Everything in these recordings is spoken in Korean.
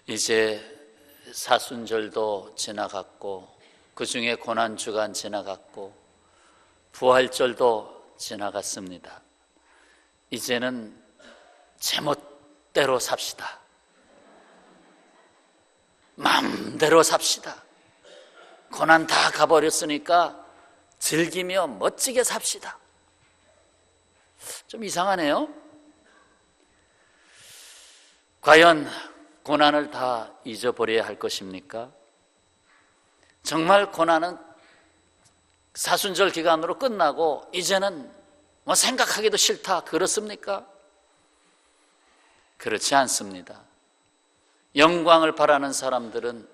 이제 사순절도 지나갔고 그 중에 고난주간 지나갔고 부활절도 지나갔습니다. 이제는 제멋대로 삽시다. 마음대로 삽시다. 고난 다 가버렸으니까 즐기며 멋지게 삽시다. 좀 이상하네요. 과연 고난을 다 잊어버려야 할 것입니까? 정말 고난은 사순절 기간으로 끝나고 이제는 뭐 생각하기도 싫다, 그렇습니까? 그렇지 않습니다. 영광을 바라는 사람들은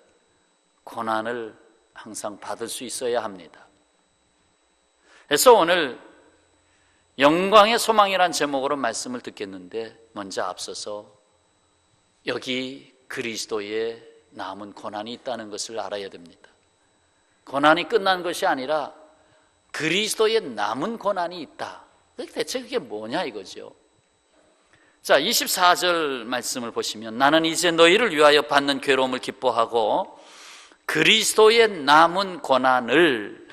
고난을 항상 받을 수 있어야 합니다. 그래서 오늘 영광의 소망이란 제목으로 말씀을 듣겠는데, 먼저 앞서서 여기 그리스도의 남은 고난이 있다는 것을 알아야 됩니다. 고난이 끝난 것이 아니라 그리스도의 남은 고난이 있다. 대체 그게 뭐냐 이거죠. 자, 24절 말씀을 보시면, 나는 이제 너희를 위하여 받는 괴로움을 기뻐하고 그리스도의 남은 고난을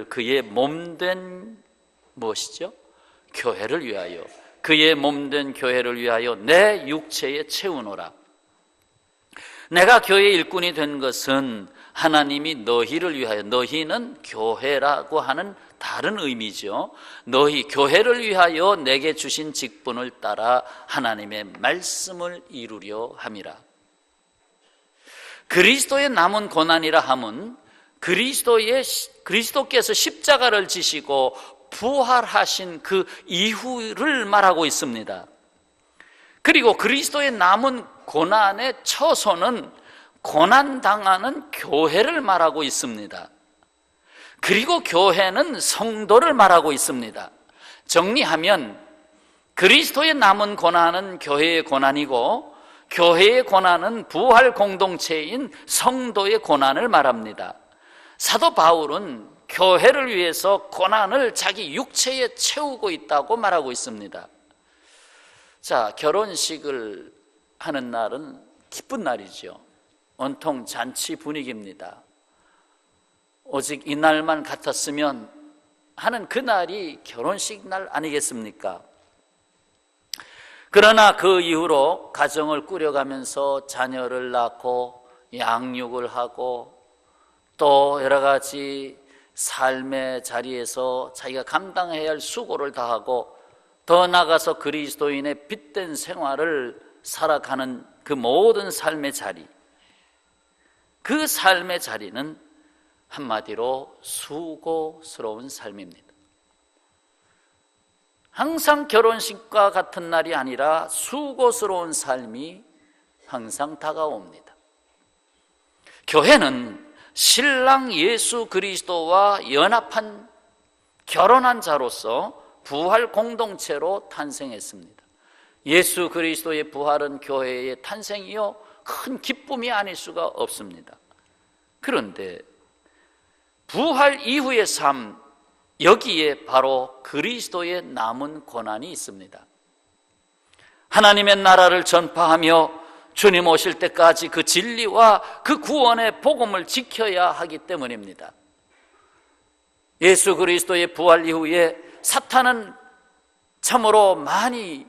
그의 몸된 무엇이죠? 교회를 위하여, 그의 몸된 교회를 위하여 내 육체에 채우노라. 내가 교회의 일꾼이 된 것은 하나님이 너희를 위하여, 너희는 교회라고 하는 다른 의미죠. 너희 교회를 위하여 내게 주신 직분을 따라 하나님의 말씀을 이루려 함이라. 그리스도의 남은 고난이라 함은 그리스도께서 십자가를 지시고 부활하신 그 이후를 말하고 있습니다. 그리고 그리스도의 남은 고난의 처소는 고난당하는 교회를 말하고 있습니다. 그리고 교회는 성도를 말하고 있습니다. 정리하면 그리스도의 남은 고난은 교회의 고난이고, 교회의 고난은 부활 공동체인 성도의 고난을 말합니다. 사도 바울은 교회를 위해서 고난을 자기 육체에 채우고 있다고 말하고 있습니다. 자, 결혼식을 하는 날은 기쁜 날이죠. 온통 잔치 분위기입니다. 오직 이날만 같았으면 하는 그날이 결혼식 날 아니겠습니까? 그러나 그 이후로 가정을 꾸려가면서 자녀를 낳고 양육을 하고 또 여러 가지 삶의 자리에서 자기가 감당해야 할 수고를 다하고 더 나아가서 그리스도인의 빛된 생활을 살아가는 그 모든 삶의 자리, 그 삶의 자리는 한마디로 수고스러운 삶입니다. 항상 결혼식과 같은 날이 아니라 수고스러운 삶이 항상 다가옵니다. 교회는 신랑 예수 그리스도와 연합한 결혼한 자로서 부활 공동체로 탄생했습니다. 예수 그리스도의 부활은 교회의 탄생이요 큰 기쁨이 아닐 수가 없습니다. 그런데 부활 이후의 삶, 여기에 바로 그리스도의 남은 고난이 있습니다. 하나님의 나라를 전파하며 주님 오실 때까지 그 진리와 그 구원의 복음을 지켜야 하기 때문입니다. 예수 그리스도의 부활 이후에 사탄은 참으로 많이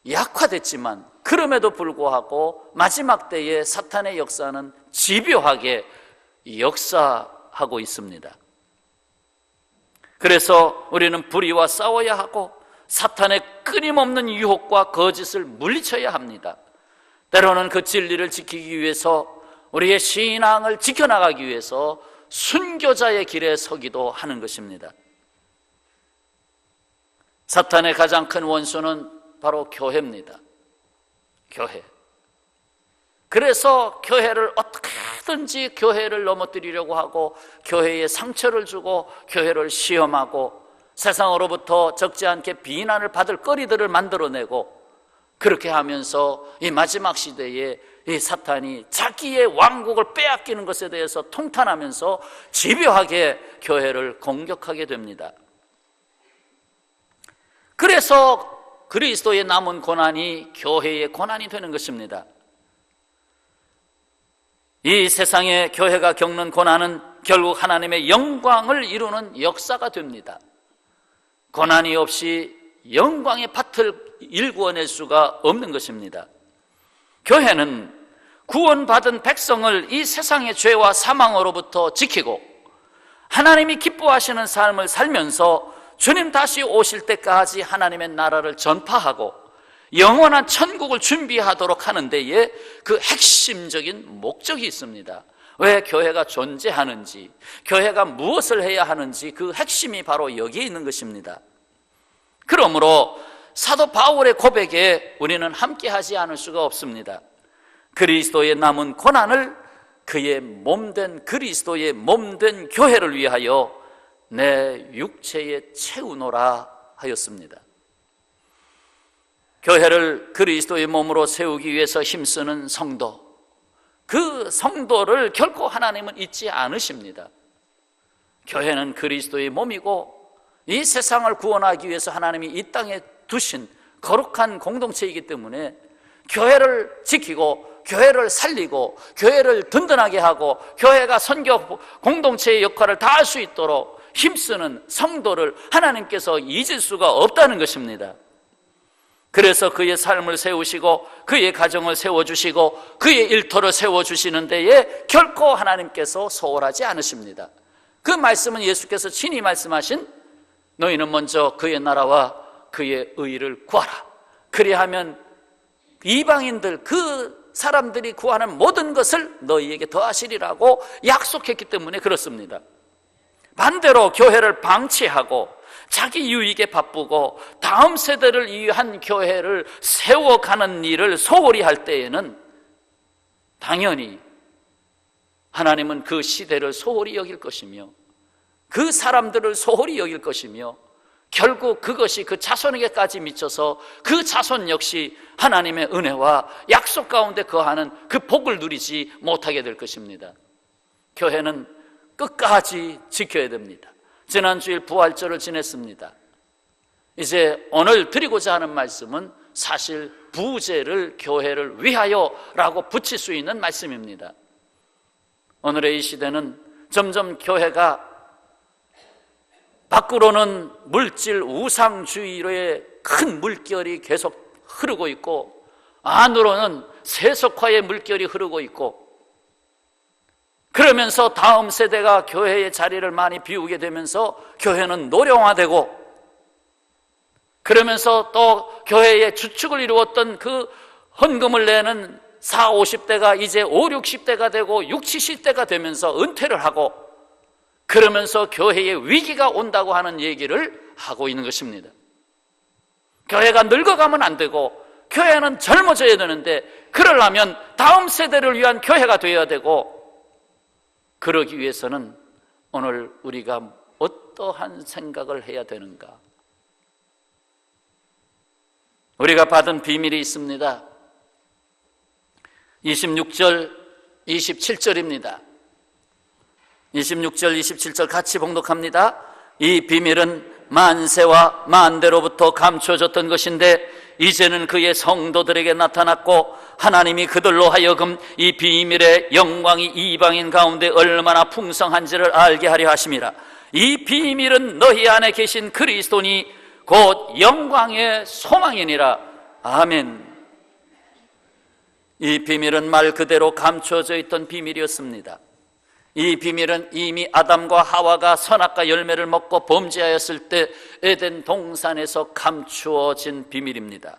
약화됐지만, 그럼에도 불구하고 마지막 때에 사탄의 역사는 집요하게 역사하고 있습니다. 그래서 우리는 불의와 싸워야 하고 사탄의 끊임없는 유혹과 거짓을 물리쳐야 합니다. 때로는 그 진리를 지키기 위해서, 우리의 신앙을 지켜나가기 위해서 순교자의 길에 서기도 하는 것입니다. 사탄의 가장 큰 원수는 바로 교회입니다. 교회. 그래서 교회를 어떻게든지 교회를 넘어뜨리려고 하고, 교회에 상처를 주고 교회를 시험하고, 세상으로부터 적지 않게 비난을 받을 거리들을 만들어내고, 그렇게 하면서 이 마지막 시대에 이 사탄이 자기의 왕국을 빼앗기는 것에 대해서 통탄하면서 집요하게 교회를 공격하게 됩니다. 그래서 그리스도의 남은 고난이 교회의 고난이 되는 것입니다. 이 세상에 교회가 겪는 고난은 결국 하나님의 영광을 이루는 역사가 됩니다. 고난이 없이 영광의 밭을 일구어낼 수가 없는 것입니다. 교회는 구원받은 백성을 이 세상의 죄와 사망으로부터 지키고 하나님이 기뻐하시는 삶을 살면서 주님 다시 오실 때까지 하나님의 나라를 전파하고 영원한 천국을 준비하도록 하는 데에 그 핵심적인 목적이 있습니다. 왜 교회가 존재하는지, 교회가 무엇을 해야 하는지 그 핵심이 바로 여기에 있는 것입니다. 그러므로 사도 바울의 고백에 우리는 함께하지 않을 수가 없습니다. 그리스도의 남은 고난을 그의 몸된 그리스도의 몸된 교회를 위하여 내 육체에 채우노라 하였습니다. 교회를 그리스도의 몸으로 세우기 위해서 힘쓰는 성도, 그 성도를 결코 하나님은 잊지 않으십니다. 교회는 그리스도의 몸이고 이 세상을 구원하기 위해서 하나님이 이 땅에 두신 거룩한 공동체이기 때문에 교회를 지키고 교회를 살리고 교회를 든든하게 하고 교회가 선교 공동체의 역할을 다할 수 있도록 힘쓰는 성도를 하나님께서 잊을 수가 없다는 것입니다. 그래서 그의 삶을 세우시고 그의 가정을 세워주시고 그의 일터를 세워주시는 데에 결코 하나님께서 소홀하지 않으십니다. 그 말씀은 예수께서 친히 말씀하신 너희는 먼저 그의 나라와 그의 의를 구하라. 그리하면 이방인들 그 사람들이 구하는 모든 것을 너희에게 더하시리라고 약속했기 때문에 그렇습니다. 반대로 교회를 방치하고 자기 유익에 바쁘고 다음 세대를 위한 교회를 세워가는 일을 소홀히 할 때에는 당연히 하나님은 그 시대를 소홀히 여길 것이며 그 사람들을 소홀히 여길 것이며 결국 그것이 그 자손에게까지 미쳐서 그 자손 역시 하나님의 은혜와 약속 가운데 거하는 그 복을 누리지 못하게 될 것입니다. 교회는 끝까지 지켜야 됩니다. 지난주일 부활절을 지냈습니다. 이제 오늘 드리고자 하는 말씀은 사실 부제를 교회를 위하여라고 붙일 수 있는 말씀입니다. 오늘의 이 시대는 점점 교회가 밖으로는 물질 우상주의로의 큰 물결이 계속 흐르고 있고 안으로는 세속화의 물결이 흐르고 있고 그러면서 다음 세대가 교회의 자리를 많이 비우게 되면서 교회는 노령화되고 그러면서 또 교회의 주축을 이루었던 그 헌금을 내는 40, 50대가 이제 5, 60대가 되고 6, 70대가 되면서 은퇴를 하고 그러면서 교회의 위기가 온다고 하는 얘기를 하고 있는 것입니다. 교회가 늙어가면 안 되고 교회는 젊어져야 되는데 그러려면 다음 세대를 위한 교회가 되어야 되고 그러기 위해서는 오늘 우리가 어떠한 생각을 해야 되는가? 우리가 받은 비밀이 있습니다. 26절, 27절입니다. 26절, 27절 같이 봉독합니다. 이 비밀은 만세와 만대로부터 감추어졌던 것인데 이제는 그의 성도들에게 나타났고 하나님이 그들로 하여금 이 비밀의 영광이 이방인 가운데 얼마나 풍성한지를 알게 하려 하심이라. 이 비밀은 너희 안에 계신 그리스도니 곧 영광의 소망이니라. 아멘. 이 비밀은 말 그대로 감추어져 있던 비밀이었습니다. 이 비밀은 이미 아담과 하와가 선악과 열매를 먹고 범죄하였을 때 에덴 동산에서 감추어진 비밀입니다.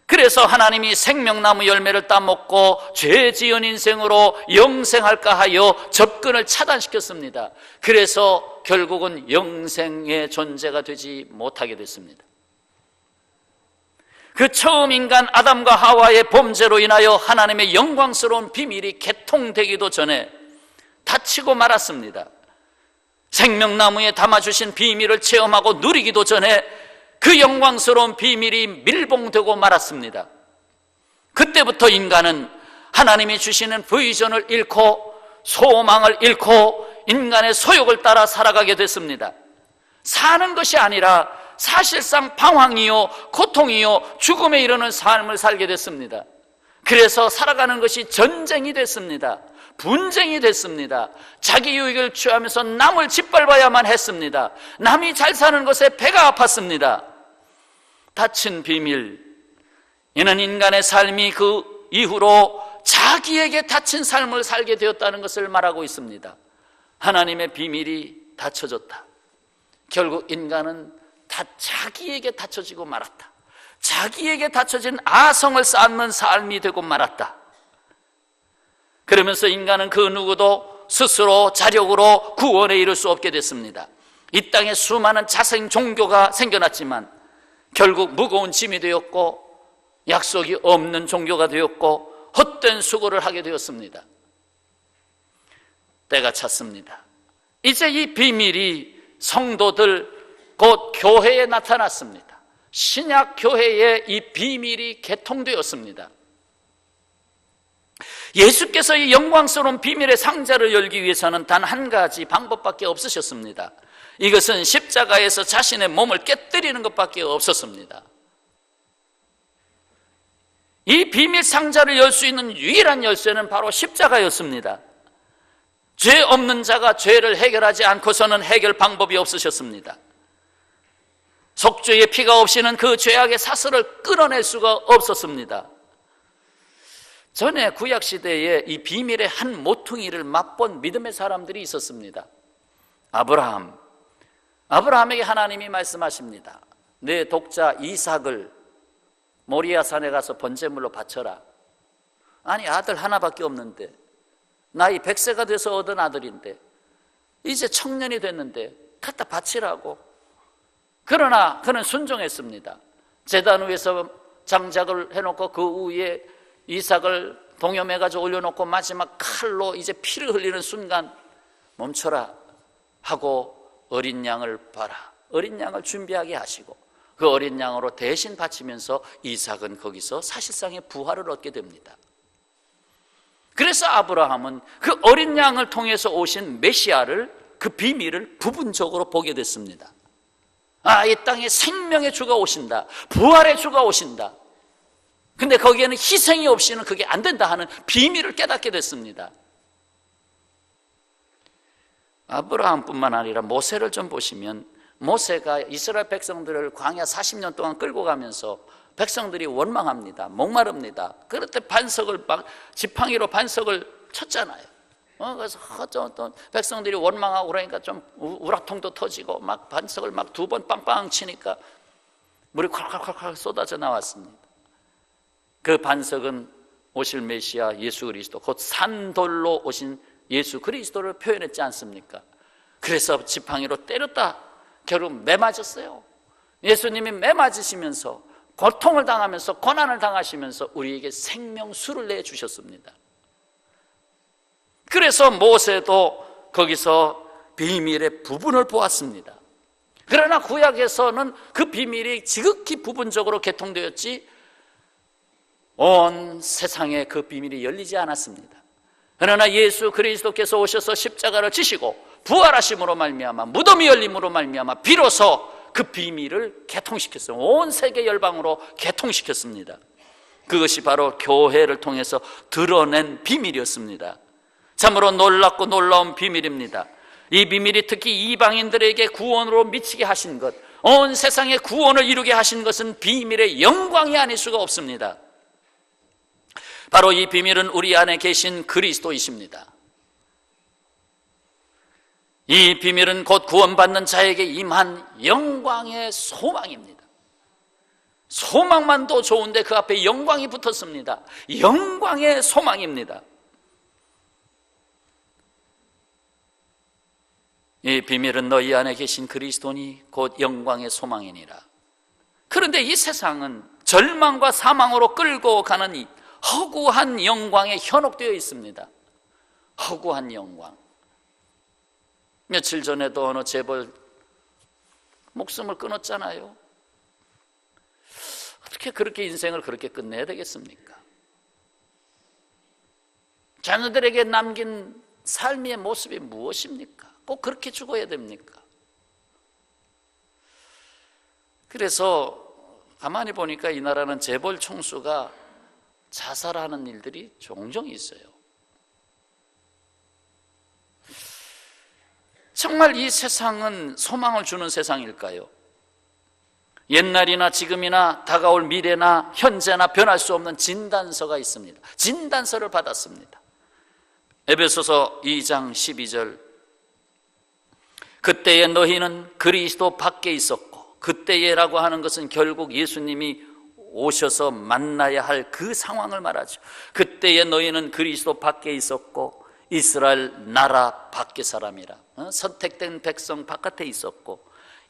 그래서 하나님이 생명나무 열매를 따먹고 죄 지은 인생으로 영생할까 하여 접근을 차단시켰습니다. 그래서 결국은 영생의 존재가 되지 못하게 됐습니다. 그 처음 인간 아담과 하와의 범죄로 인하여 하나님의 영광스러운 비밀이 개통되기도 전에 닫히고 말았습니다. 생명나무에 담아주신 비밀을 체험하고 누리기도 전에 그 영광스러운 비밀이 밀봉되고 말았습니다. 그때부터 인간은 하나님이 주시는 비전을 잃고 소망을 잃고 인간의 소욕을 따라 살아가게 됐습니다. 사는 것이 아니라 사실상 방황이요, 고통이요, 죽음에 이르는 삶을 살게 됐습니다. 그래서 살아가는 것이 전쟁이 됐습니다. 분쟁이 됐습니다. 자기 유익을 취하면서 남을 짓밟아야만 했습니다. 남이 잘 사는 것에 배가 아팠습니다. 닫힌 비밀, 이는 인간의 삶이 그 이후로 자기에게 닫힌 삶을 살게 되었다는 것을 말하고 있습니다. 하나님의 비밀이 닫혀졌다. 결국 인간은 다 자기에게 닫혀지고 말았다. 자기에게 닫혀진 아성을 쌓는 삶이 되고 말았다. 그러면서 인간은 그 누구도 스스로 자력으로 구원에 이를 수 없게 됐습니다. 이 땅에 수많은 자생 종교가 생겨났지만 결국 무거운 짐이 되었고 약속이 없는 종교가 되었고 헛된 수고를 하게 되었습니다. 때가 찼습니다. 이제 이 비밀이 성도들 곧 교회에 나타났습니다. 신약 교회에 이 비밀이 개통되었습니다. 예수께서 이 영광스러운 비밀의 상자를 열기 위해서는 단 한 가지 방법밖에 없으셨습니다. 이것은 십자가에서 자신의 몸을 깨뜨리는 것밖에 없었습니다. 이 비밀 상자를 열 수 있는 유일한 열쇠는 바로 십자가였습니다. 죄 없는 자가 죄를 해결하지 않고서는 해결 방법이 없으셨습니다. 속죄의 피가 없이는 그 죄악의 사슬을 끊어낼 수가 없었습니다. 전에 구약시대에 이 비밀의 한 모퉁이를 맛본 믿음의 사람들이 있었습니다. 아브라함에게 하나님이 말씀하십니다. 내 독자 이삭을 모리아산에 가서 번제물로 바쳐라. 아니, 아들 하나밖에 없는데, 나이 100세가 돼서 얻은 아들인데, 이제 청년이 됐는데 갖다 바치라고. 그러나 그는 순종했습니다. 제단 위에서 장작을 해놓고 그 위에 이삭을 동여매가지고 올려놓고 마지막 칼로 이제 피를 흘리는 순간 멈춰라 하고 어린 양을 봐라. 어린 양을 준비하게 하시고 그 어린 양으로 대신 바치면서 이삭은 거기서 사실상의 부활을 얻게 됩니다. 그래서 아브라함은 그 어린 양을 통해서 오신 메시아를, 그 비밀을 부분적으로 보게 됐습니다. 이 땅에 생명의 주가 오신다, 부활의 주가 오신다. 근데 거기에는 희생이 없이는 그게 안 된다 하는 비밀을 깨닫게 됐습니다. 아브라함뿐만 아니라 모세를 좀 보시면, 모세가 이스라엘 백성들을 광야 40년 동안 끌고 가면서 백성들이 원망합니다. 목마릅니다. 그럴 때 반석을 막 지팡이로 반석을 쳤잖아요. 그래서 또 백성들이 원망하고 그러니까 좀 우라통도 터지고 막 반석을 막 2번 빵빵 치니까 물이 콸콸콸콸 쏟아져 나왔습니다. 그 반석은 오실 메시아 예수 그리스도, 곧 산돌로 오신 예수 그리스도를 표현했지 않습니까? 그래서 지팡이로 때렸다. 결국 매맞았어요. 예수님이 매맞으시면서 고통을 당하면서 고난을 당하시면서 우리에게 생명수를 내주셨습니다. 그래서 모세도 거기서 비밀의 부분을 보았습니다. 그러나 구약에서는 그 비밀이 지극히 부분적으로 개통되었지 온 세상에 그 비밀이 열리지 않았습니다. 그러나 예수 그리스도께서 오셔서 십자가를 지시고 부활하심으로 말미암아, 무덤이 열림으로 말미암아 비로소 그 비밀을 개통시켰어요. 온 세계 열방으로 개통시켰습니다. 그것이 바로 교회를 통해서 드러낸 비밀이었습니다. 참으로 놀랍고 놀라운 비밀입니다. 이 비밀이 특히 이방인들에게 구원으로 미치게 하신 것, 온 세상에 구원을 이루게 하신 것은 비밀의 영광이 아닐 수가 없습니다. 바로 이 비밀은 우리 안에 계신 그리스도이십니다. 이 비밀은 곧 구원받는 자에게 임한 영광의 소망입니다. 소망만도 좋은데 그 앞에 영광이 붙었습니다. 영광의 소망입니다. 이 비밀은 너희 안에 계신 그리스도니 곧 영광의 소망이니라. 그런데 이 세상은 절망과 사망으로 끌고 가는 이 허구한 영광에 현혹되어 있습니다. 허구한 영광. 며칠 전에도 어느 재벌 목숨을 끊었잖아요. 어떻게 그렇게 인생을 그렇게 끝내야 되겠습니까? 자녀들에게 남긴 삶의 모습이 무엇입니까? 꼭 그렇게 죽어야 됩니까? 그래서 가만히 보니까 이 나라는 재벌 총수가 자살하는 일들이 종종 있어요. 정말 이 세상은 소망을 주는 세상일까요? 옛날이나 지금이나 다가올 미래나 현재나 변할 수 없는 진단서가 있습니다. 진단서를 받았습니다. 에베소서 2장 12절, 그때에 너희는 그리스도 밖에 있었고, 그때에라고 하는 것은 결국 예수님이 오셔서 만나야 할 그 상황을 말하죠. 그때에 너희는 그리스도 밖에 있었고 이스라엘 나라 밖의 사람이라, 선택된 백성 바깥에 있었고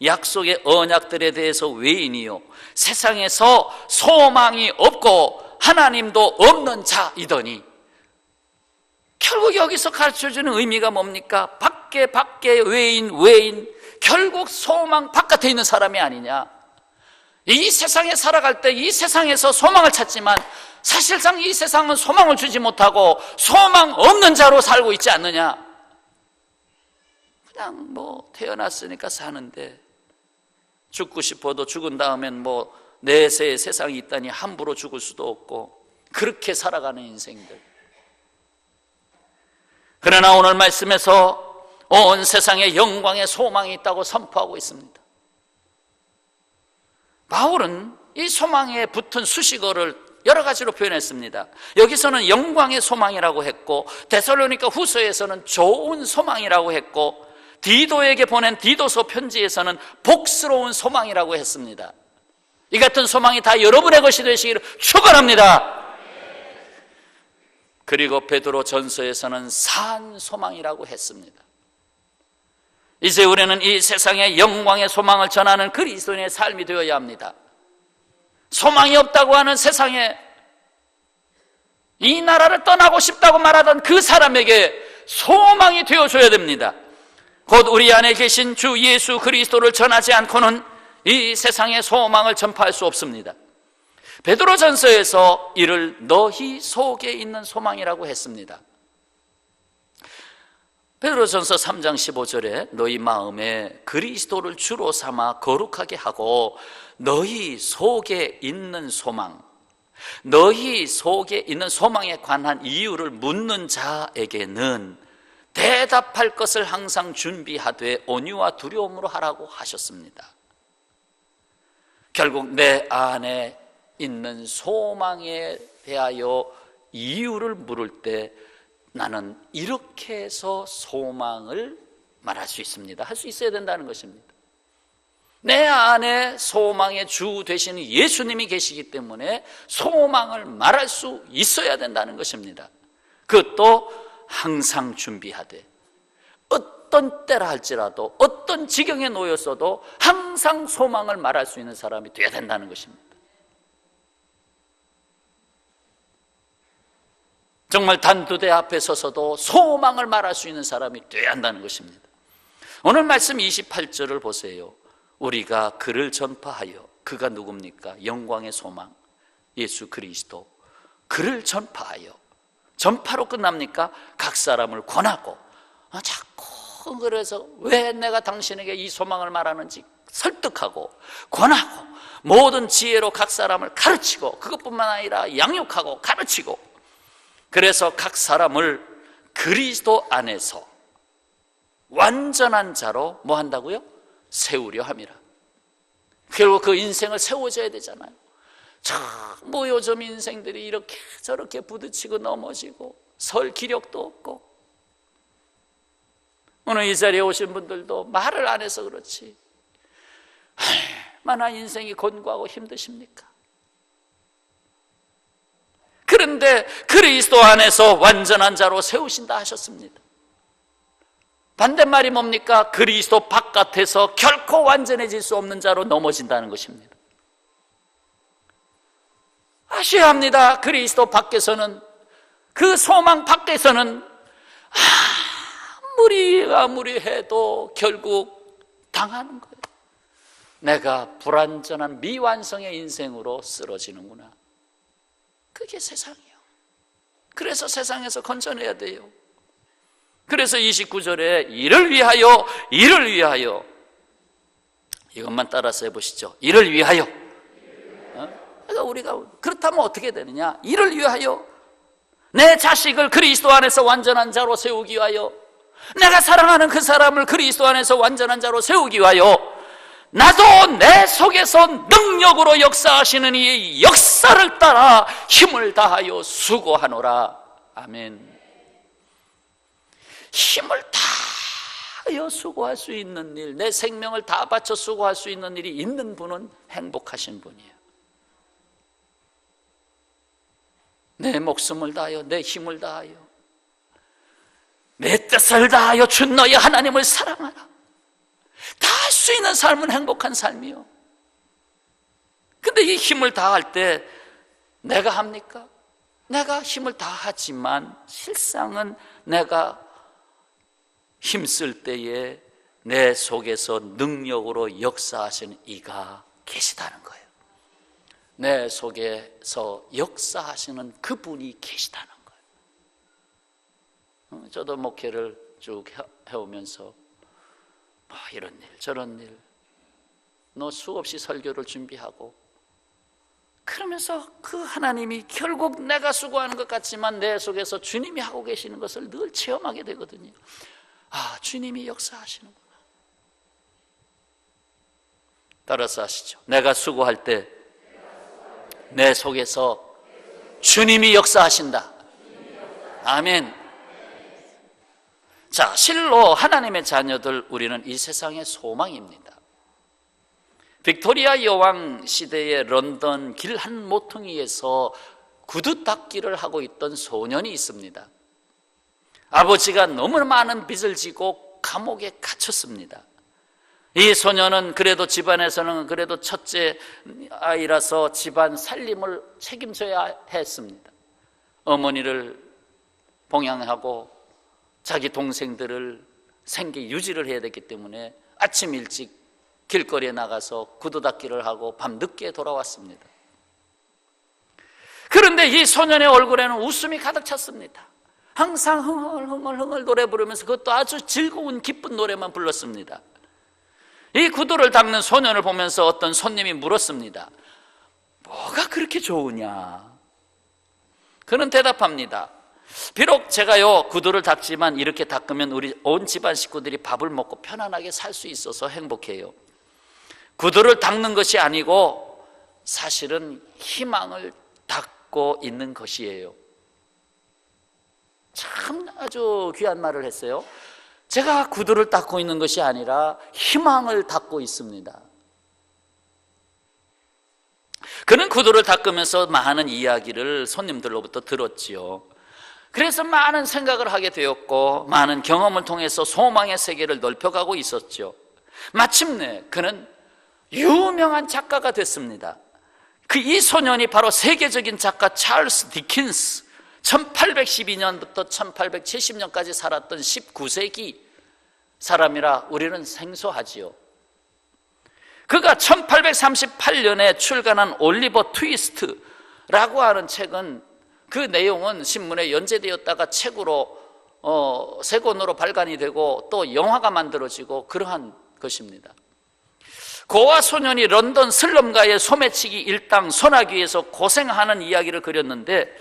약속의 언약들에 대해서 외인이요 세상에서 소망이 없고 하나님도 없는 자이더니, 결국 여기서 가르쳐주는 의미가 뭡니까? 밖에 외인, 결국 소망 바깥에 있는 사람이 아니냐. 이 세상에 살아갈 때 이 세상에서 소망을 찾지만 사실상 이 세상은 소망을 주지 못하고 소망 없는 자로 살고 있지 않느냐. 그냥 태어났으니까 사는데, 죽고 싶어도 죽은 다음엔 내세의 세상이 있다니 함부로 죽을 수도 없고, 그렇게 살아가는 인생들. 그러나 오늘 말씀에서 온 세상에 영광의 소망이 있다고 선포하고 있습니다. 바울은 이 소망에 붙은 수식어를 여러 가지로 표현했습니다. 여기서는 영광의 소망이라고 했고, 데살로니가 후서에서는 좋은 소망이라고 했고, 디도에게 보낸 디도서 편지에서는 복스러운 소망이라고 했습니다. 이 같은 소망이 다 여러분의 것이 되시기를 축원합니다. 그리고 베드로 전서에서는 산 소망이라고 했습니다. 이제 우리는 이 세상의 영광의 소망을 전하는 그리스도인의 삶이 되어야 합니다. 소망이 없다고 하는 세상에, 이 나라를 떠나고 싶다고 말하던 그 사람에게 소망이 되어줘야 됩니다. 곧 우리 안에 계신 주 예수 그리스도를 전하지 않고는 이 세상의 소망을 전파할 수 없습니다. 베드로전서에서 이를 너희 속에 있는 소망이라고 했습니다. 베드로전서 3장 15절에 너희 마음에 그리스도를 주로 삼아 거룩하게 하고 너희 속에 있는 소망, 너희 속에 있는 소망에 관한 이유를 묻는 자에게는 대답할 것을 항상 준비하되 온유와 두려움으로 하라고 하셨습니다. 결국 내 안에 있는 소망에 대하여 이유를 물을 때 나는 이렇게 해서 소망을 말할 수 있습니다. 할 수 있어야 된다는 것입니다. 내 안에 소망의 주 되시는 예수님이 계시기 때문에 소망을 말할 수 있어야 된다는 것입니다. 그것도 항상 준비하되, 어떤 때라 할지라도 어떤 지경에 놓였어도 항상 소망을 말할 수 있는 사람이 되어야 된다는 것입니다. 정말 단두대 앞에 서서도 소망을 말할 수 있는 사람이 되어야 한다는 것입니다. 오늘 말씀 28절을 보세요. 우리가 그를 전파하여, 그가 누굽니까? 영광의 소망 예수 그리스도, 그를 전파하여. 전파로 끝납니까? 각 사람을 권하고, 자꾸 그래서 왜 내가 당신에게 이 소망을 말하는지 설득하고 권하고, 모든 지혜로 각 사람을 가르치고, 그것뿐만 아니라 양육하고 가르치고, 그래서 각 사람을 그리스도 안에서 완전한 자로 뭐 한다고요? 세우려 함이라. 결국 그 인생을 세워줘야 되잖아요. 요즘 인생들이 이렇게 저렇게 부딪히고 넘어지고 설 기력도 없고, 오늘 이 자리에 오신 분들도 말을 안 해서 그렇지 얼마나 인생이 곤고하고 힘드십니까? 그런데 그리스도 안에서 완전한 자로 세우신다 하셨습니다. 반대말이 뭡니까? 그리스도 바깥에서 결코 완전해질 수 없는 자로 넘어진다는 것입니다. 아셔야 합니다. 그리스도 밖에서는, 그 소망 밖에서는 아무리 해도 결국 당하는 거예요. 내가 불완전한 미완성의 인생으로 쓰러지는구나. 그게 세상이에요. 그래서 세상에서 건져내야 돼요. 그래서 29절에 이를 위하여 이것만 따라서 해보시죠. 이를 위하여. 그러니까 우리가 그렇다면 어떻게 되느냐? 이를 위하여, 내 자식을 그리스도 안에서 완전한 자로 세우기 위하여, 내가 사랑하는 그 사람을 그리스도 안에서 완전한 자로 세우기 위하여, 나도 내 속에서 능력으로 역사하시는 이 역사를 따라 힘을 다하여 수고하노라. 아멘. 힘을 다하여 수고할 수 있는 일, 내 생명을 다 바쳐 수고할 수 있는 일이 있는 분은 행복하신 분이에요. 내 목숨을 다하여, 내 힘을 다하여, 내 뜻을 다하여 주 너희 하나님을 사랑하라. 다 할 수 있는 삶은 행복한 삶이요. 근데 이 힘을 다할 때 내가 합니까? 내가 힘을 다하지만 실상은 내가 힘쓸 때에 내 속에서 능력으로 역사하시는 이가 계시다는 거예요. 내 속에서 역사하시는 그분이 계시다는 거예요. 저도 목회를 쭉 해오면서 뭐 이런 일 저런 일, 수없이 설교를 준비하고 그러면서 그 하나님이 결국 내가 수고하는 것 같지만 내 속에서 주님이 하고 계시는 것을 늘 체험하게 되거든요. 아, 주님이 역사하시는구나. 따라서 하시죠. 내가 수고할 때 내 속에서 주님이 역사하신다. 아멘. 자, 실로 하나님의 자녀들, 우리는 이 세상의 소망입니다. 빅토리아 여왕 시대의 런던 길 한 모퉁이에서 구두 닦기를 하고 있던 소년이 있습니다. 아버지가 너무 많은 빚을 지고 감옥에 갇혔습니다. 이 소년은 그래도 집안에서는 그래도 첫째 아이라서 집안 살림을 책임져야 했습니다. 어머니를 봉양하고 자기 동생들을 생계 유지를 해야 됐기 때문에 아침 일찍 길거리에 나가서 구두 닦기를 하고 밤 늦게 돌아왔습니다. 그런데 이 소년의 얼굴에는 웃음이 가득 찼습니다. 항상 흥얼흥얼 노래 부르면서, 그것도 아주 즐거운 기쁜 노래만 불렀습니다. 이 구두를 닦는 소년을 보면서 어떤 손님이 물었습니다. 뭐가 그렇게 좋으냐? 그는 대답합니다. 비록 제가요 구두를 닦지만 이렇게 닦으면 우리 온 집안 식구들이 밥을 먹고 편안하게 살 수 있어서 행복해요. 구두를 닦는 것이 아니고 사실은 희망을 닦고 있는 것이에요. 참 아주 귀한 말을 했어요. 제가 구두를 닦고 있는 것이 아니라 희망을 닦고 있습니다. 그는 구두를 닦으면서 많은 이야기를 손님들로부터 들었지요. 그래서 많은 생각을 하게 되었고 많은 경험을 통해서 소망의 세계를 넓혀가고 있었죠. 마침내 그는 유명한 작가가 됐습니다. 이 소년이 바로 세계적인 작가 찰스 디킨스, 1812년부터 1870년까지 살았던 19세기 사람이라 우리는 생소하지요. 그가 1838년에 출간한 올리버 트위스트라고 하는 책은, 그 내용은 신문에 연재되었다가 책으로 세 권으로 발간이 되고 또 영화가 만들어지고 그러한 것입니다. 고아 소년이 런던 슬럼가의 소매치기 일당 소나기에서 고생하는 이야기를 그렸는데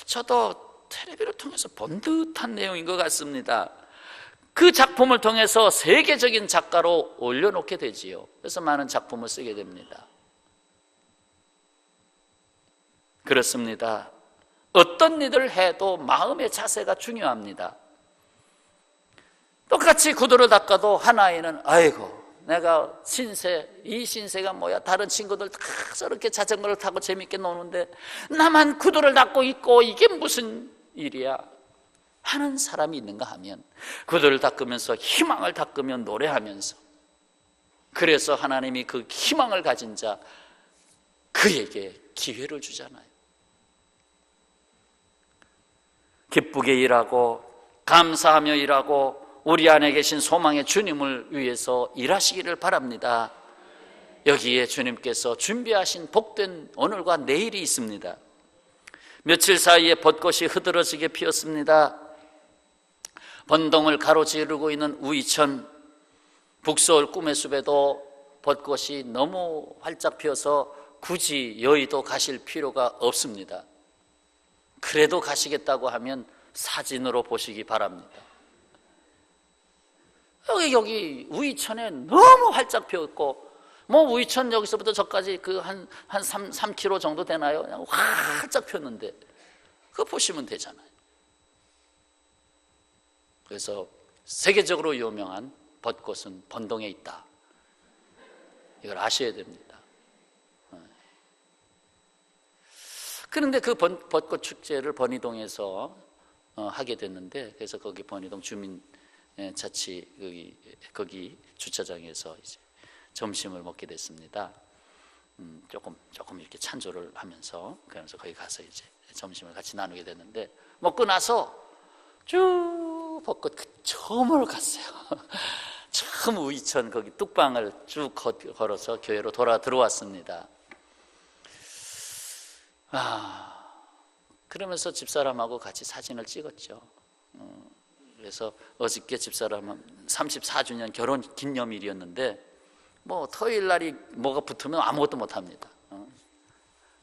저도 텔레비를 통해서 본 듯한 내용인 것 같습니다. 그 작품을 통해서 세계적인 작가로 올려놓게 되지요. 그래서 많은 작품을 쓰게 됩니다. 그렇습니다. 어떤 일을 해도 마음의 자세가 중요합니다. 똑같이 구두를 닦아도 한 아이는 아이고 내가 이 신세가 뭐야, 다른 친구들 다 저렇게 자전거를 타고 재밌게 노는데 나만 구두를 닦고 있고 이게 무슨 일이야 하는 사람이 있는가 하면, 구두를 닦으면서 희망을 닦으며 노래하면서, 그래서 하나님이 그 희망을 가진 자 그에게 기회를 주잖아요. 기쁘게 일하고 감사하며 일하고 우리 안에 계신 소망의 주님을 위해서 일하시기를 바랍니다. 여기에 주님께서 준비하신 복된 오늘과 내일이 있습니다. 며칠 사이에 벚꽃이 흐드러지게 피었습니다. 번동을 가로지르고 있는 우이천, 북서울 꿈의 숲에도 벚꽃이 너무 활짝 피어서 굳이 여의도 가실 필요가 없습니다. 그래도 가시겠다고 하면 사진으로 보시기 바랍니다. 여기 우이천에 너무 활짝 피었고, 뭐 우이천 여기서부터 저까지 그 한 3km 정도 되나요? 그냥 활짝 폈는데 그거 보시면 되잖아요. 그래서 세계적으로 유명한 벚꽃은 번동에 있다. 이걸 아셔야 됩니다. 그런데 그 벚꽃 축제를 번이동에서 하게 됐는데, 그래서 거기 번이동 주민자치 거기 주차장에서 이제 점심을 먹게 됐습니다. 조금 이렇게 찬조를 하면서, 그러면서 거기 가서 이제 점심을 같이 나누게 됐는데, 먹고 나서 쭉 벚꽃 처음으로 갔어요. 처음 우이천 거기 뚝방을 쭉 걸어서 교회로 들어왔습니다. 그러면서 집사람하고 같이 사진을 찍었죠. 그래서 어저께 집사람은 34주년 결혼 기념일이었는데, 뭐 토요일 날이 뭐가 붙으면 아무것도 못합니다.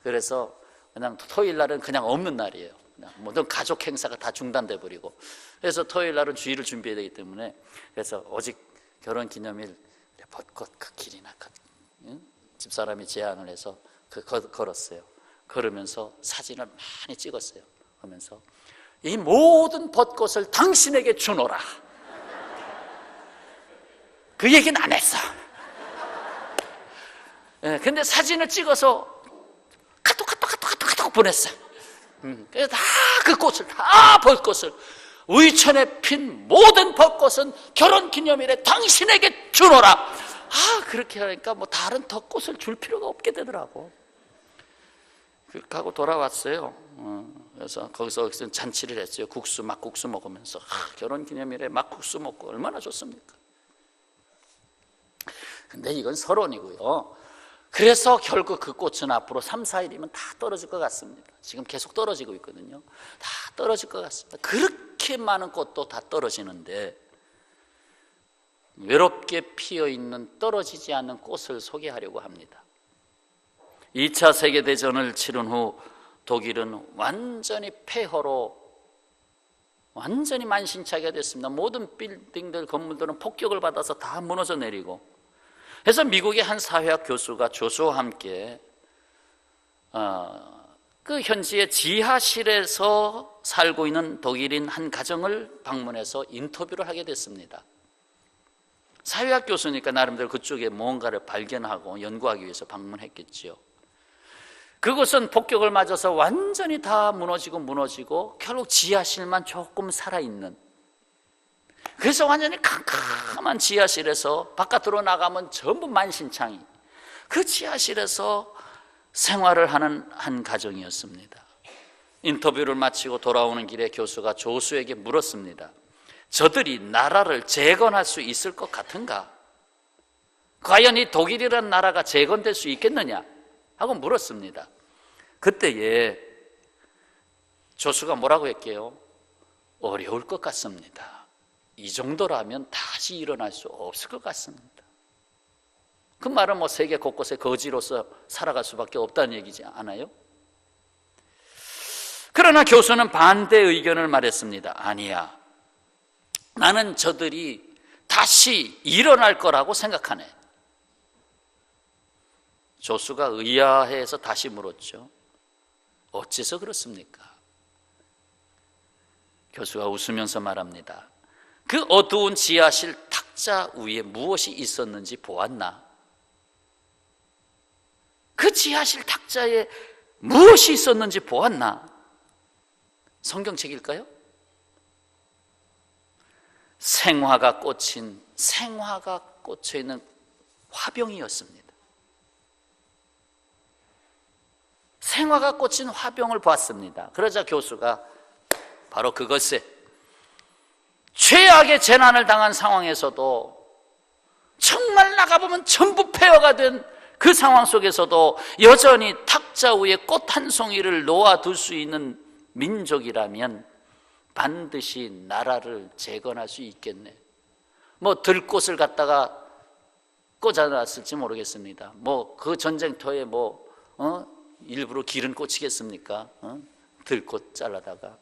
그래서 그냥 토요일 날은 그냥 없는 날이에요. 모든 가족 행사가 다 중단돼 버리고, 그래서 토요일 날은 주일을 준비해야 되기 때문에, 그래서 오직 결혼 기념일 벚꽃 그 길이나 집사람이 제안을 해서 걸었어요. 걸으면서 사진을 많이 찍었어요. 그러면서 이 모든 벚꽃을 당신에게 주노라. 그 얘기는 안 했어. 근데 사진을 찍어서 카톡 보냈어요. 그래서 다 그 꽃을, 다 벚꽃을, 우이천에 핀 모든 벚꽃은 결혼 기념일에 당신에게 주노라. 그렇게 하니까 뭐 다른 더 꽃을 줄 필요가 없게 되더라고. 그렇게 하고 돌아왔어요. 그래서 거기서 잔치를 했어요. 막국수 먹으면서. 결혼 기념일에 막국수 먹고 얼마나 좋습니까? 근데 이건 서론이고요. 그래서 결국 그 꽃은 앞으로 3, 4일이면 다 떨어질 것 같습니다. 지금 계속 떨어지고 있거든요. 다 떨어질 것 같습니다. 그렇게 많은 꽃도 다 떨어지는데, 외롭게 피어있는 떨어지지 않는 꽃을 소개하려고 합니다. 2차 세계대전을 치른 후 독일은 완전히 폐허로 완전히 만신창이가 됐습니다. 모든 빌딩들, 건물들은 폭격을 받아서 다 무너져 내리고, 그래서 미국의 한 사회학 교수가 조수와 함께 그 현지의 지하실에서 살고 있는 독일인 한 가정을 방문해서 인터뷰를 하게 됐습니다. 사회학 교수니까 나름대로 그쪽에 뭔가를 발견하고 연구하기 위해서 방문했겠지요. 그곳은 폭격을 맞아서 완전히 다 무너지고 결국 지하실만 조금 살아있는, 그래서 완전히 캄캄한 지하실에서 바깥으로 나가면 전부 만신창이, 그 지하실에서 생활을 하는 한 가정이었습니다. 인터뷰를 마치고 돌아오는 길에 교수가 조수에게 물었습니다. 저들이 나라를 재건할 수 있을 것 같은가? 과연 이 독일이라는 나라가 재건될 수 있겠느냐? 하고 물었습니다. 그때에 조수가 뭐라고 했게요? 어려울 것 같습니다. 이 정도라면 다시 일어날 수 없을 것 같습니다. 그 말은 뭐 세계 곳곳에 거지로서 살아갈 수밖에 없다는 얘기지 않아요? 그러나 교수는 반대 의견을 말했습니다. 아니야, 나는 저들이 다시 일어날 거라고 생각하네. 조수가 의아해서 다시 물었죠. 어째서 그렇습니까? 교수가 웃으면서 말합니다. 그 어두운 지하실 탁자 위에 무엇이 있었는지 보았나? 그 지하실 탁자에 무엇이 있었는지 보았나? 성경책일까요? 생화가 꽂혀 있는 화병이었습니다. 생화가 꽂힌 화병을 봤습니다. 그러자 교수가 바로 그것에 최악의 재난을 당한 상황에서도, 정말 나가보면 전부 폐허가 된 그 상황 속에서도 여전히 탁자 위에 꽃 한 송이를 놓아둘 수 있는 민족이라면 반드시 나라를 재건할 수 있겠네. 뭐 들꽃을 갖다가 꽂아놨을지 모르겠습니다. 뭐 그 전쟁터에 일부러 길은 꽂히겠습니까? 들꽃 잘라다가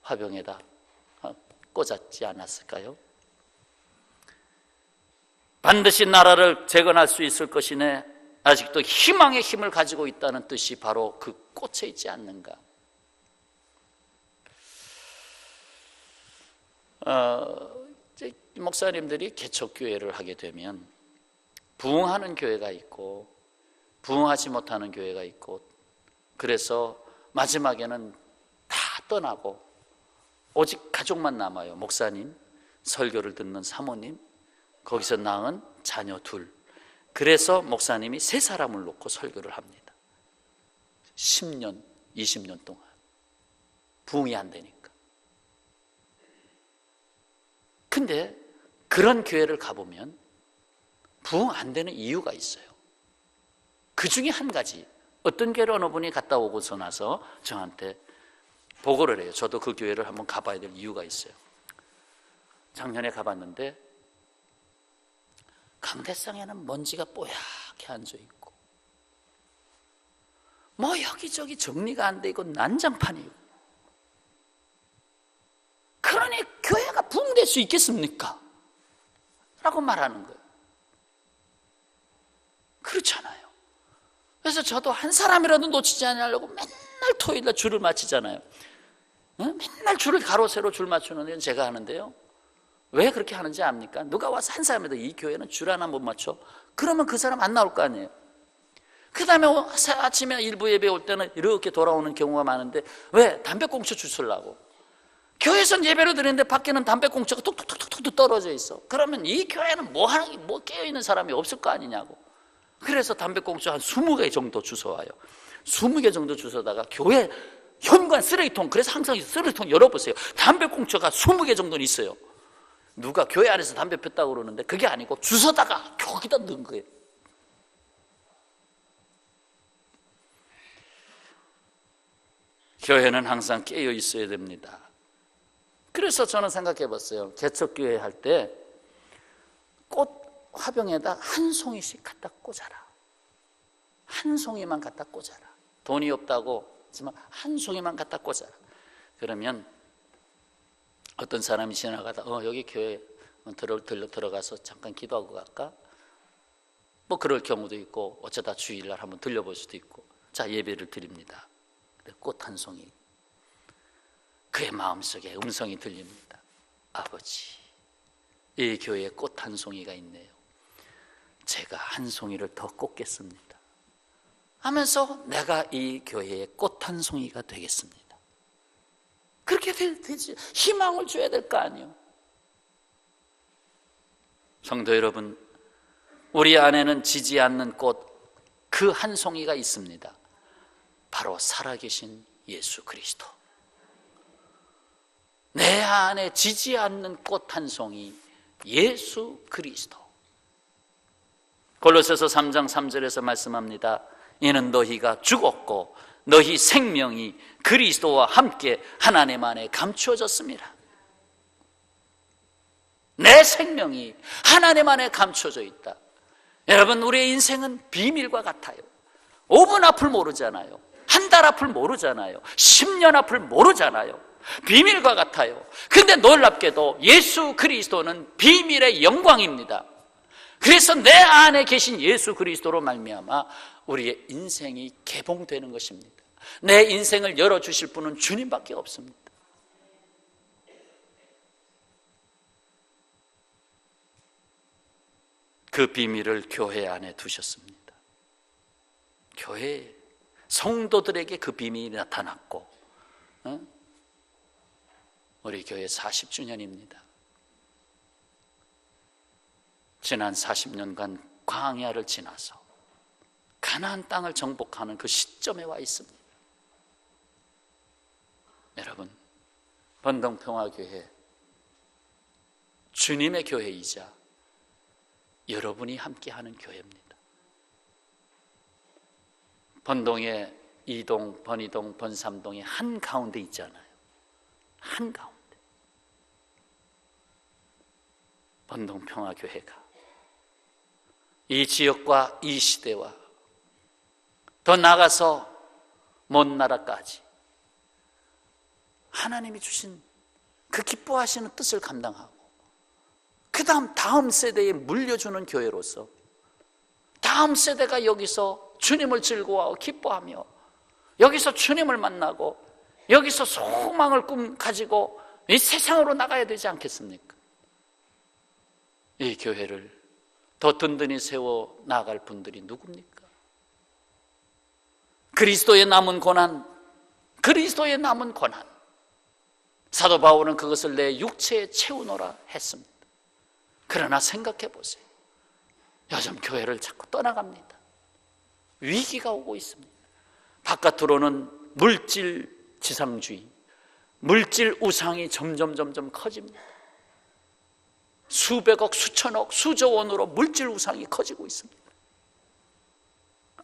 화병에다 꽂았지 않았을까요? 반드시 나라를 재건할 수 있을 것이네, 아직도 희망의 힘을 가지고 있다는 뜻이 바로 그 꽂혀 있지 않는가. 목사님들이 개척교회를 하게 되면 부흥하는 교회가 있고 부흥하지 못하는 교회가 있고, 그래서 마지막에는 다 떠나고 오직 가족만 남아요. 목사님, 설교를 듣는 사모님, 거기서 낳은 자녀 둘. 그래서 목사님이 3사람을 놓고 설교를 합니다. 10년, 20년 동안 부흥이 안 되니까. 근데 그런 교회를 가보면 부흥 안 되는 이유가 있어요. 그 중에 한 가지, 어떤 교회를 어느 분이 갔다 오고서 나서 저한테 보고를 해요. 저도 그 교회를 한번 가봐야 될 이유가 있어요. 작년에 가봤는데 강대상에는 먼지가 뽀얗게 앉아있고 여기저기 정리가 안 돼 있고 난장판이고, 그러니 교회가 부흥될 수 있겠습니까? 라고 말하는 거예요. 그렇잖아요. 그래서 저도 한 사람이라도 놓치지 않으려고 맨날 토요일날 줄을 맞추잖아요. 맨날 줄을 가로 세로 줄 맞추는 건 제가 하는데요, 왜 그렇게 하는지 압니까? 누가 와서 한 사람이라도 이 교회는 줄 하나 못 맞춰? 그러면 그 사람 안 나올 거 아니에요. 그 다음에 아침에 일부 예배 올 때는 이렇게 돌아오는 경우가 많은데, 왜? 담배꽁초 주술라고. 교회에서는 예배를 드리는데 밖에는 담배꽁초가 툭툭툭툭 떨어져 있어. 그러면 이 교회는 뭐 깨어있는 사람이 없을 거 아니냐고. 그래서 담배꽁초 한 20개 정도 주워와요. 20개 정도 주워다가 교회 현관 쓰레기통, 그래서 항상 쓰레기통 열어보세요. 담배꽁초가 20개 정도는 있어요. 누가 교회 안에서 담배 폈다고 그러는데 그게 아니고 주워다가 거기다 넣은 거예요. 교회는 항상 깨어 있어야 됩니다. 그래서 저는 생각해 봤어요. 개척교회 할 때 꽃 화병에다 한 송이씩 갖다 꽂아라. 한 송이만 갖다 꽂아라. 돈이 없다고 하지만 한 송이만 갖다 꽂아라. 그러면 어떤 사람이 지나가다 여기 교회 들어가서 잠깐 기도하고 갈까? 뭐 그럴 경우도 있고, 어쩌다 주일날 한번 들려볼 수도 있고, 자, 예배를 드립니다. 꽃 한 송이. 그의 마음속에 음성이 들립니다. 아버지, 이 교회에 꽃 한 송이가 있네요. 제가 한 송이를 더 꽂겠습니다 하면서 내가 이 교회의 꽃 한 송이가 되겠습니다. 그렇게 되지. 희망을 줘야 될 거 아니에요. 성도 여러분, 우리 안에는 지지 않는 꽃 그 한 송이가 있습니다. 바로 살아계신 예수 그리스도. 내 안에 지지 않는 꽃 한 송이, 예수 그리스도. 골로새서 3장 3절에서 말씀합니다. 이는 너희가 죽었고 너희 생명이 그리스도와 함께 하나님 안에 감추어졌습니다. 내 생명이 하나님 안에 감춰져 있다. 여러분, 우리의 인생은 비밀과 같아요. 5분 앞을 모르잖아요. 한 달 앞을 모르잖아요. 10년 앞을 모르잖아요. 비밀과 같아요. 근데 놀랍게도 예수 그리스도는 비밀의 영광입니다. 그래서 내 안에 계신 예수 그리스도로 말미암아 우리의 인생이 개봉되는 것입니다. 내 인생을 열어주실 분은 주님밖에 없습니다. 그 비밀을 교회 안에 두셨습니다. 교회 성도들에게 그 비밀이 나타났고, 우리 교회 40주년입니다. 지난 40년간 광야를 지나서 가나안 땅을 정복하는 그 시점에 와 있습니다. 여러분, 번동평화교회 주님의 교회이자 여러분이 함께하는 교회입니다. 번동의 2동, 번이동, 번삼동의 한가운데 있잖아요. 한가운데 번동평화교회가 이 지역과 이 시대와 더 나아가서 먼 나라까지 하나님이 주신 그 기뻐하시는 뜻을 감당하고 그 다음 세대에 물려주는 교회로서 다음 세대가 여기서 주님을 즐거워하고 기뻐하며 여기서 주님을 만나고 여기서 소망을 가지고 이 세상으로 나가야 되지 않겠습니까? 이 교회를 더 든든히 세워 나갈 분들이 누굽니까? 그리스도의 남은 고난, 그리스도의 남은 고난. 사도 바울은 그것을 내 육체에 채우노라 했습니다. 그러나 생각해 보세요. 요즘 교회를 자꾸 떠나갑니다. 위기가 오고 있습니다. 바깥으로는 물질 지상주의, 물질 우상이 점점 커집니다. 수백억, 수천억, 수조 원으로 물질 우상이 커지고 있습니다.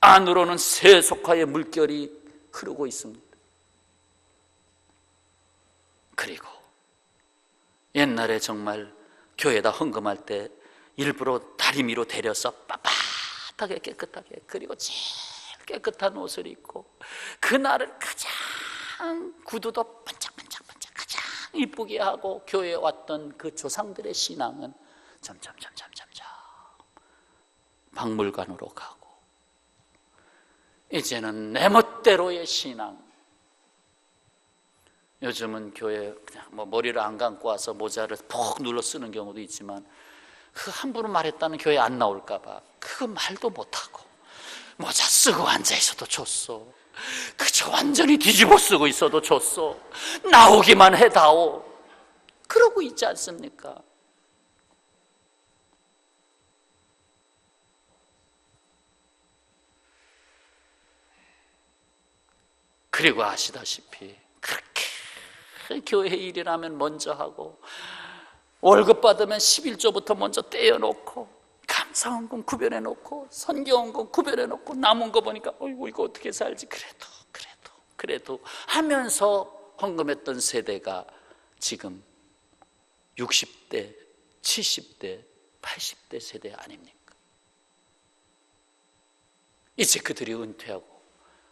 안으로는 세속화의 물결이 흐르고 있습니다. 그리고 옛날에 정말 교회에다 헌금할 때 일부러 다리미로 데려서 빳빳하게 깨끗하게, 그리고 제일 깨끗한 옷을 입고 그날을 가장 구두도 반짝반짝 가장 이쁘게 하고 교회에 왔던 그 조상들의 신앙은 점점 박물관으로 가고 이제는 내 멋대로의 신앙. 요즘은 교회 그냥 머리를 안 감고 와서 모자를 푹 눌러 쓰는 경우도 있지만 그 함부로 말했다는 교회 안 나올까 봐 그거 말도 못하고 모자 쓰고 앉아 있어도 좋소. 그저 완전히 뒤집어 쓰고 있어도 좋소. 나오기만 해다오. 그러고 있지 않습니까? 그리고 아시다시피 그렇게 교회 일이라면 먼저 하고 월급 받으면 11조부터 먼저 떼어놓고 감사헌금 구별해놓고 선교헌금 구별해놓고 남은 거 보니까 어이구 이거 어떻게 살지 그래도 하면서 헌금했던 세대가 지금 60대, 70대, 80대 세대 아닙니까? 이제 그들이 은퇴하고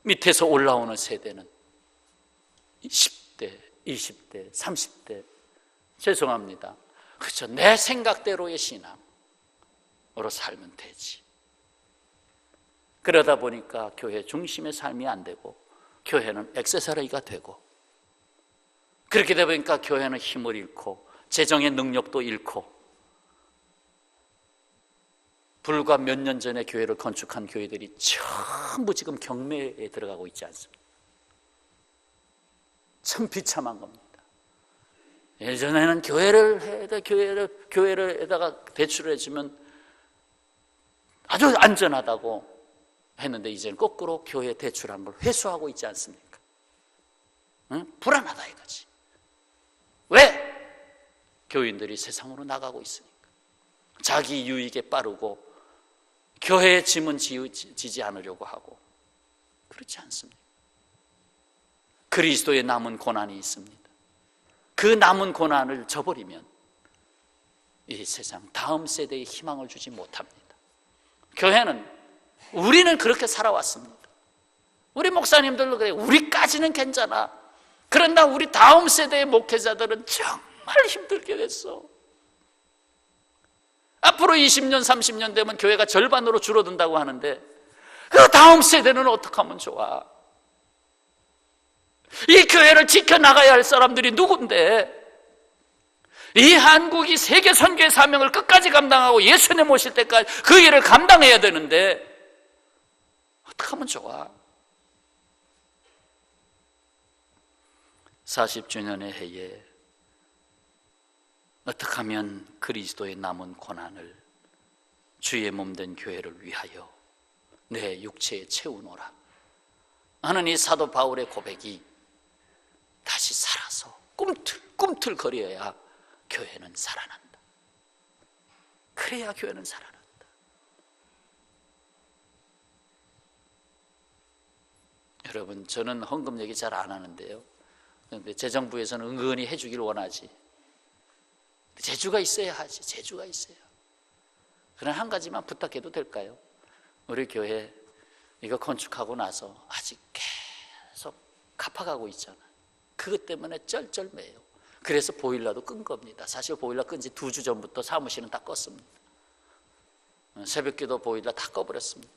밑에서 올라오는 세대는 10대, 20대, 30대 죄송합니다. 그렇죠. 내 생각대로의 신앙으로 살면 되지. 그러다 보니까 교회 중심의 삶이 안 되고 교회는 액세서리가 되고 그렇게 되다 보니까 교회는 힘을 잃고 재정의 능력도 잃고 불과 몇 년 전에 교회를 건축한 교회들이 전부 지금 경매에 들어가고 있지 않습니까? 참 비참한 겁니다. 예전에는 교회에다가 대출을 해주면 아주 안전하다고 했는데 이제는 거꾸로 교회 대출한 걸 회수하고 있지 않습니까? 응? 불안하다 이거지. 왜? 교인들이 세상으로 나가고 있으니까. 자기 유익에 빠르고 교회의 짐은 지지 않으려고 하고 그렇지 않습니다. 그리스도의 남은 고난이 있습니다. 그 남은 고난을 저버리면 이 세상 다음 세대에 희망을 주지 못합니다. 교회는 우리는 그렇게 살아왔습니다. 우리 목사님들도 그래요. 우리까지는 괜찮아. 그러나 우리 다음 세대의 목회자들은 정말 힘들게 됐어. 앞으로 20년, 30년 되면 교회가 절반으로 줄어든다고 하는데 그 다음 세대는 어떻게 하면 좋아? 이 교회를 지켜나가야 할 사람들이 누군데? 이 한국이 세계 선교의 사명을 끝까지 감당하고 예수님 오실 때까지 그 일을 감당해야 되는데 어떻게 하면 좋아? 40주년의 해에 어떻게 하면 그리스도의 남은 고난을 주의 몸된 교회를 위하여 내 육체에 채우노라 하는 이 사도 바울의 고백이 다시 살아서 꿈틀거려야 교회는 살아난다. 그래야 교회는 살아난다. 여러분, 저는 헌금 얘기 잘 안 하는데요. 그런데 재정부에서는 은근히 해주길 원하지. 재주가 있어야 하지. 재주가 있어야. 그런 한 가지만 부탁해도 될까요? 우리 교회 이거 건축하고 나서 아직 계속 갚아가고 있잖아요. 그것 때문에 쩔쩔매요. 그래서 보일러도 끈 겁니다. 사실 보일러 끈 지 2주 전부터 사무실은 다 껐습니다. 새벽기도 보일러 다 꺼버렸습니다.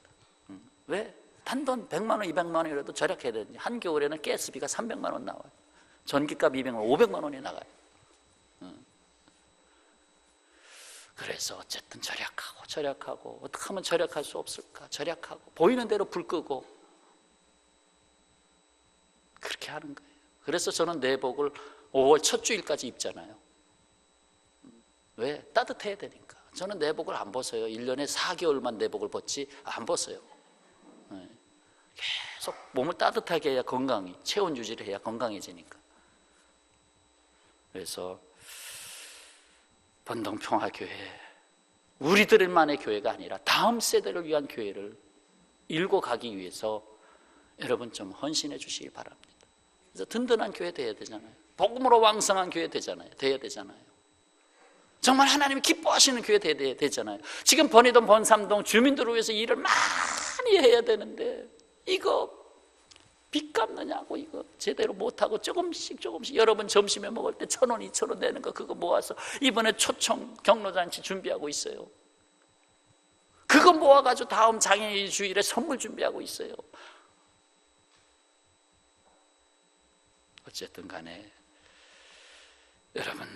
왜? 단돈 100만 원, 200만 원이라도 절약해야 되는데 한겨울에는 가스비가 300만 원 나와요. 전기값 200만 원, 500만 원이 나가요. 그래서 어쨌든 절약하고 어떻게 하면 절약할 수 없을까? 절약하고 보이는 대로 불 끄고 그렇게 하는 거예요. 그래서 저는 내복을 5월 첫 주일까지 입잖아요. 왜? 따뜻해야 되니까. 저는 내복을 안 벗어요. 1년에 4개월만 내복을 벗지 안 벗어요. 계속 몸을 따뜻하게 해야 건강히, 체온 유지를 해야 건강해지니까. 그래서 번동평화교회, 우리들만의 교회가 아니라 다음 세대를 위한 교회를 일궈 가기 위해서 여러분 좀 헌신해 주시기 바랍니다. 그래서 든든한 교회 돼야 되잖아요. 복음으로 왕성한 교회 돼야 되잖아요. 정말 하나님이 기뻐하시는 교회 돼야 되잖아요. 지금 번이동 번삼동 주민들을 위해서 일을 많이 해야 되는데 이거 빚 갚느냐고 이거 제대로 못하고 조금씩 여러분 점심에 먹을 때 1,000원, 2,000원 내는 거 그거 모아서 이번에 초청 경로잔치 준비하고 있어요. 그거 모아가지고 다음 장애인 주일에 선물 준비하고 있어요. 어쨌든 간에 여러분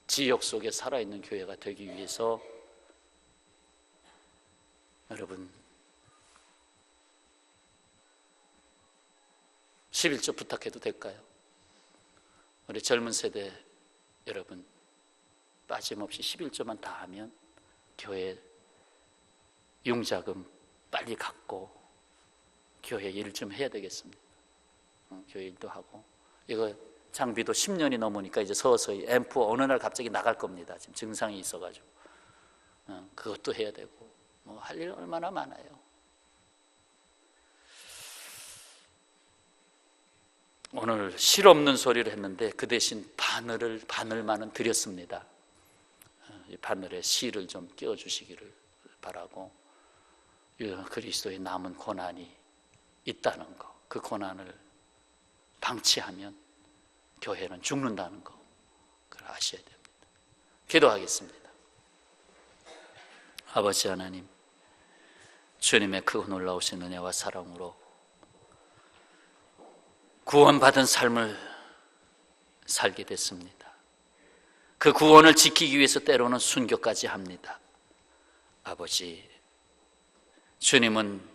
지역 속에 살아있는 교회가 되기 위해서 여러분 11조 부탁해도 될까요? 우리 젊은 세대 여러분 빠짐없이 11조만 다 하면 교회 융자금 빨리 갚고 교회 일 좀 해야 되겠습니다. 교회 일도 하고 이거 장비도 10년이 넘으니까 이제 서서히 앰프 어느 날 갑자기 나갈 겁니다. 지금 증상이 있어가지고 그것도 해야 되고 뭐 할 일 얼마나 많아요. 오늘 실 없는 소리를 했는데 그 대신 바늘만은 드렸습니다. 이 바늘에 실을 좀 끼워주시기를 바라고 그리스도의 남은 고난이 있다는 거, 그 고난을 방치하면 교회는 죽는다는 거 그걸 아셔야 됩니다. 기도하겠습니다. 아버지 하나님, 주님의 크고 놀라우신 은혜와 사랑으로 구원받은 삶을 살게 됐습니다. 그 구원을 지키기 위해서 때로는 순교까지 합니다. 아버지, 주님은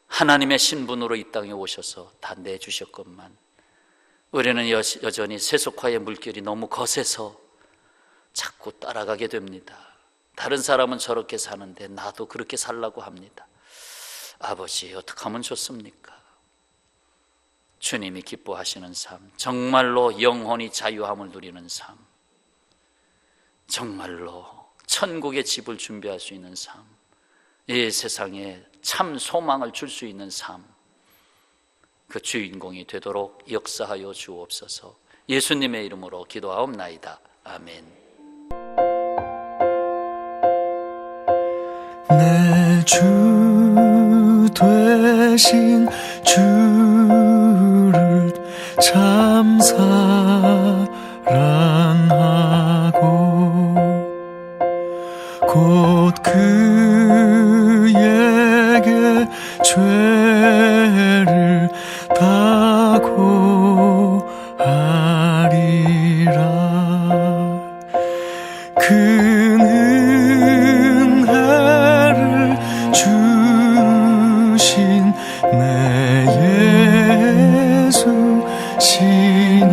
하나님의 신분으로 이 땅에 오셔서 다 내주셨건만 우리는 여전히 세속화의 물결이 너무 거세서 자꾸 따라가게 됩니다. 다른 사람은 저렇게 사는데 나도 그렇게 살라고 합니다. 아버지, 어떻게 하면 좋습니까? 주님이 기뻐하시는 삶, 정말로 영혼이 자유함을 누리는 삶, 정말로 천국의 집을 준비할 수 있는 삶, 이 세상에 참 소망을 줄 수 있는 삶, 그 주인공이 되도록 역사하여 주옵소서. 예수님의 이름으로 기도하옵나이다. 아멘. 내 주 되신 주를 참 사랑하고 곧 그에게 죄를 다 고하리라. 큰 은혜를 주신 내 예수 시니